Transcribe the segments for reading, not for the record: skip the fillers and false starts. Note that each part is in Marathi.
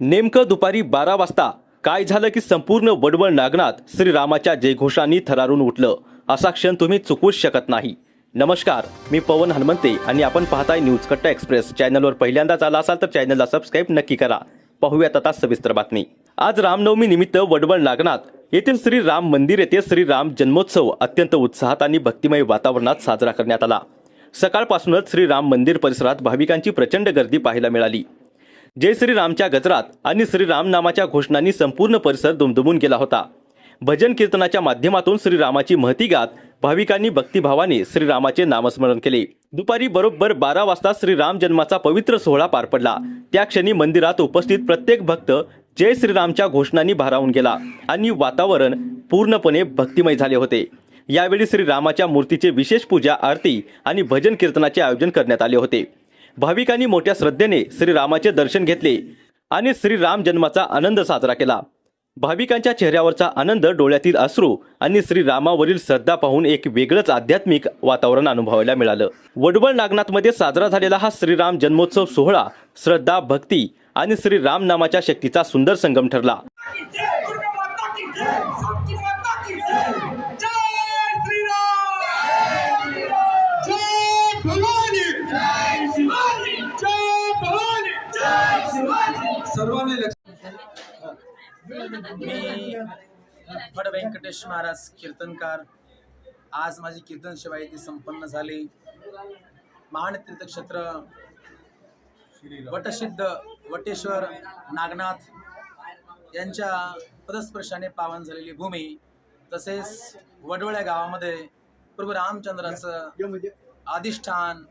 नेमकं दुपारी 12 वाजता काय झालं की संपूर्ण वडवळ नागनाथ श्रीरामाच्या जयघोषांनी थरारून उठलं असा क्षण तुम्ही चुकूच शकत नाही। नमस्कार, मी पवन हनुमंते आणि आपण पाहताय न्यूज कट्टा एक्सप्रेस। चॅनलवर पहिल्यांदाच आला असाल तर चॅनलला सबस्क्राईब नक्की करा। पाहूयात आता सविस्तर बातमी। आज रामनवमी निमित्त वडवळ नागनाथ येथील श्री राम मंदिर येथे श्री राम जन्मोत्सव अत्यंत उत्साहात आणि भक्तिमय वातावरणात साजरा करण्यात आला। सकाळपासूनच श्री राम मंदिर परिसरात भाविकांची प्रचंड गर्दी पाहायला मिळाली। जय श्रीरामच्या गजरात आणि श्रीराम नामाच्या घोषणांनी संपूर्ण परिसर दुमदुमून गेला होता। भजन कीर्तनाच्या माध्यमातून श्रीरामाची महती गात भाविकांनी भक्तिभावाने श्रीरामाचे नामस्मरण केले। दुपारी बरोबर 12 वाजता श्रीराम जन्माचा पवित्र सोहळा पार पडला। त्या क्षणी मंदिरात उपस्थित प्रत्येक भक्त जय श्रीरामच्या घोषणांनी भारावून गेला आणि वातावरण पूर्णपणे भक्तिमय झाले होते। यावेळी श्रीरामाच्या मूर्तीचे विशेष पूजा, आरती आणि भजन कीर्तनाचे आयोजन करण्यात आले होते। भाविकांनी मोठ्या श्रद्धेने श्रीरामाचे दर्शन घेतले आणि श्रीराम जन्माचा आनंद साजरा केला। भाविकांच्या चेहऱ्यावरचा आनंद, डोळ्यातील अश्रू आणि श्रीरामावरील श्रद्धा पाहून एक वेगळंच आध्यात्मिक वातावरण अनुभवायला मिळालं। वडवळ नागनाथमध्ये साजरा झालेला हा श्रीराम जन्मोत्सव सोहळा श्रद्धा, भक्ती आणि श्रीराम नामाच्या शक्तीचा सुंदर संगम ठरला। मी फड व्यंकटेश महाराज कीर्तनकार। आज माझी कीर्तन सेवा इथे संपन्न झाली। महान तीर्थक्षेत्र वटसिद्ध वटेश्वर नागनाथ यांच्या पदस्पर्शाने पावन झालेली भूमी, तसेच वडवळ गावामध्ये प्रभू रामचंद्राचं अधिष्ठान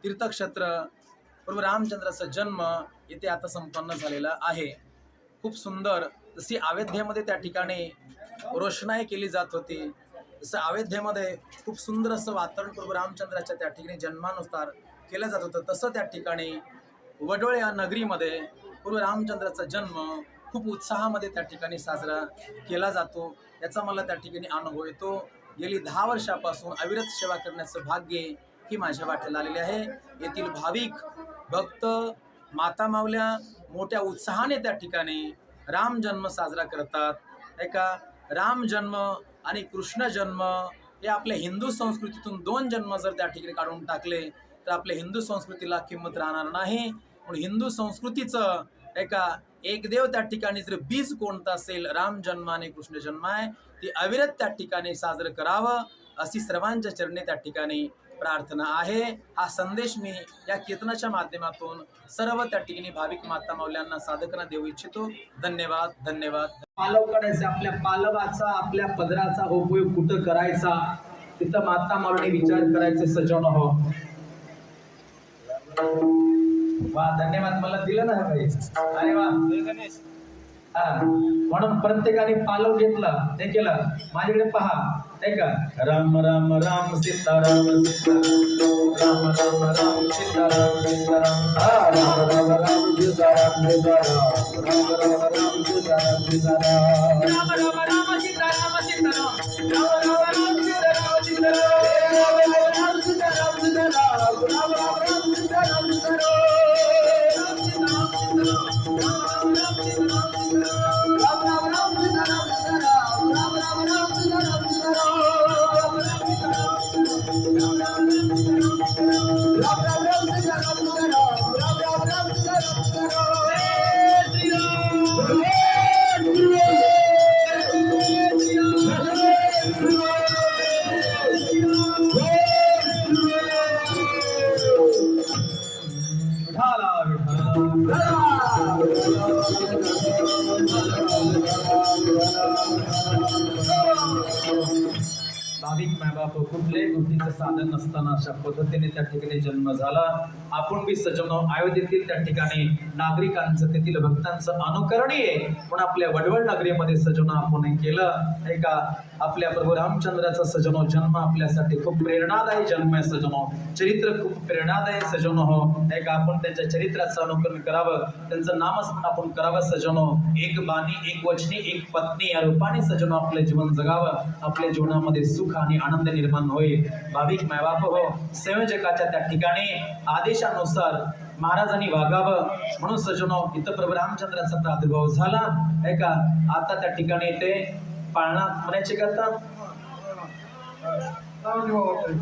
तीर्थक्षेत्र, प्रभू रामचंद्राचा जन्म इथे आता संपन्न झालेला आहे। खूप सुंदर, जशी अयोध्येमध्ये त्या ठिकाणी रोषणाई केली जात होती, जसं अयोध्येमध्ये खूप सुंदर असं वातावरण प्रभू रामचंद्राच्या त्या ठिकाणी जन्मानुसार केलं जात होतं, तसं त्या ठिकाणी वडवळ या नगरीमध्ये प्रभू रामचंद्राचा जन्म खूप उत्साहामध्ये त्या ठिकाणी साजरा केला जातो। याचा मला त्या ठिकाणी अनुभव येतो। गेली 10 वर्षापासून अविरत सेवा करण्याचं भाग्य ही माझ्या वाटेला आलेले आहे। येथील भाविक भक्त, माता मावल्या मोठ्या उत्साहाने त्या ठिकाणी राम जन्म साजरा करतात। एका राम जन्म आणि कृष्ण जन्म हे आपल्या हिंदू संस्कृतीतून 2 जन्म जर त्या ठिकाणी काढून टाकले तर आपल्या हिंदू संस्कृतीला किंमत राहणार नाही। म्हणून हिंदू संस्कृतीचं एक देव त्या ठिकाणी जर बीज कोणतं असेल, राम जन्म आणि कृष्ण जन्म आहे, ती अविरत त्या ठिकाणी साजरं करावं अशी सर्वांच्या चरणी त्या ठिकाणी प्रार्थना आहे। हा संदेश मी या कीर्तनाच्या माध्यमातून सर्व त्या ठिकाणी भाविक माता माऊल्यांना साधकांना देऊ इच्छितो। धन्यवाद, धन्यवाद। पालव काढायचा, आपल्या पालवाचा, आपल्या पदराचा उपयोग कुठं करायचा, तिथं माता माऊलीने विचार करायचे। सजवण हो, वा, धन्यवाद। मला दिलं ना काही, अरे वा, म्हणून प्रत्येकाने पालव घेतला, ते केलं। माझ्याकडे पहा, का राम राम राम सीताराम सीताराम, राम राम राम सीताराम सीताराम, राम राम राम सीताराम सीताराम, राम राम राम सीताराम सीताराम, राम राम राम सीताराम सीताराम, राम राम राम सीताराम सीताराम, राम राम सीताराम सीताराम, राम राम सीताराम सीताराम, भाविक मायबाप कुठल्याही गोष्टीचं साधन नसताना अशा पद्धतीने त्या ठिकाणी जन्म झाला। आपण बी सजवणं अयोध्येतील त्या ठिकाणी नागरिकांचं, तेथील भक्तांचं अनुकरणीय पण आपल्या वडवळ नगरीमध्ये सजवणं आपण केलं। एका आपल्या प्रभू रामचंद्राचा सजवणं जन्म आपल्यासाठी खूप प्रेरणादायी जन्म आहे। सजवणं चरित्र खूप प्रेरणादायी सजवणं हो, एक आपण त्यांच्या चरित्राचं अनुकरण करावं, त्यांचं नामस्मरण आपण करावं। सजवणं एक बाणी, एक वचनी, एक पत्नी या रूपाने सजवणं आपले जीवन जगावं, आपल्या जीवनामध्ये सुख आणि आनंद निर्माण होईल। भाविक मायबाप हो, संयोजकाच्या त्या ठिकाणी आदेशानुसार महाराजांनी वागावं म्हणून सजनो इथं प्रभू रामचंद्राचा प्रादुर्भाव झाला आहे का. आता त्या ठिकाणी ते पाळणा म्हणायचे करता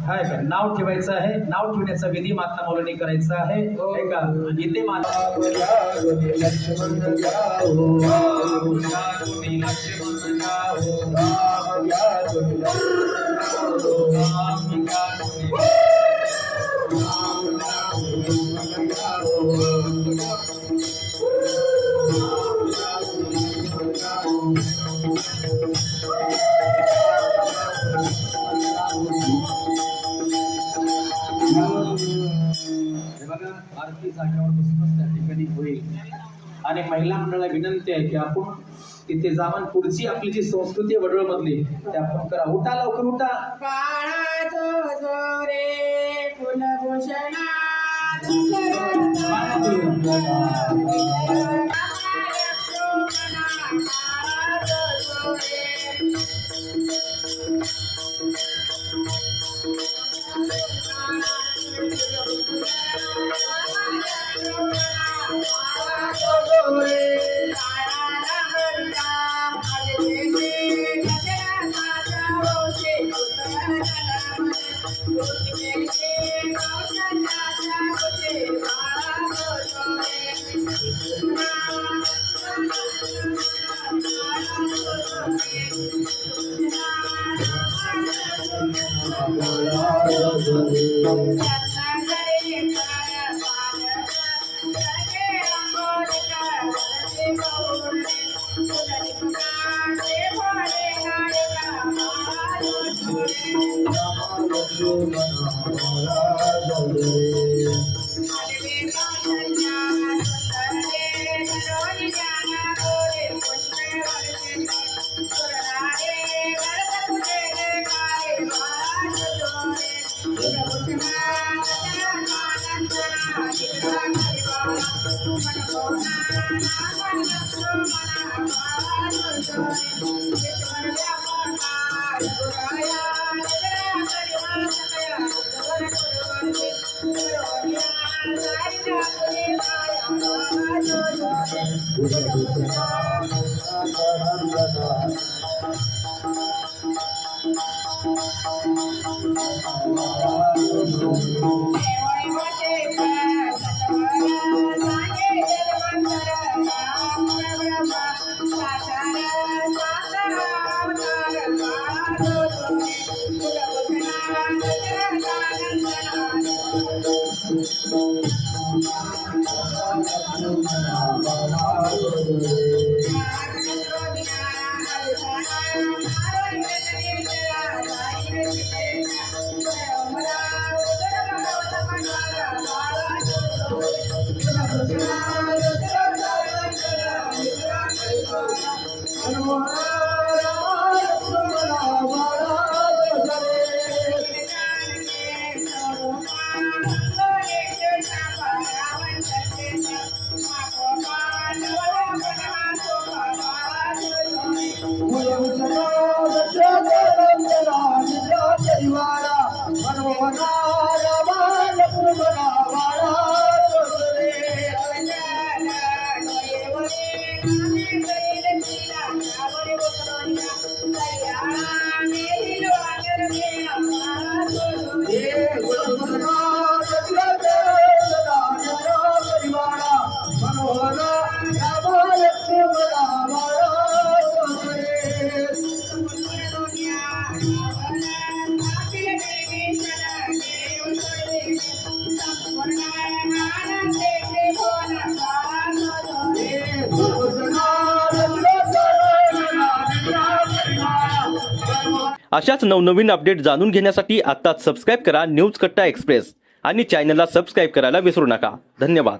हाय का नाव ठेवायचं आहे. नाव ठेवण्याचा विधी माता मौलानी करायचा आहे है का. इथे आरती जागेवर बसूनच त्या ठिकाणी होईल. आणि महिला मंडळाला विनंती आहे की आपण तिथे जाऊन पुढची आपली जी संस्कृती आहे वडवळ मधली ते आपण करा. उठा लवकर उठा. काळाचो जोरे कुलभूषणा अशाच नवनवीन अपडेट जाणून घेण्यासाठी आत्ताच सबस्क्राईब करा न्यूज कट्टा एक्सप्रेस आणि चॅनलला सबस्क्राईब करायला विसरू नका. धन्यवाद.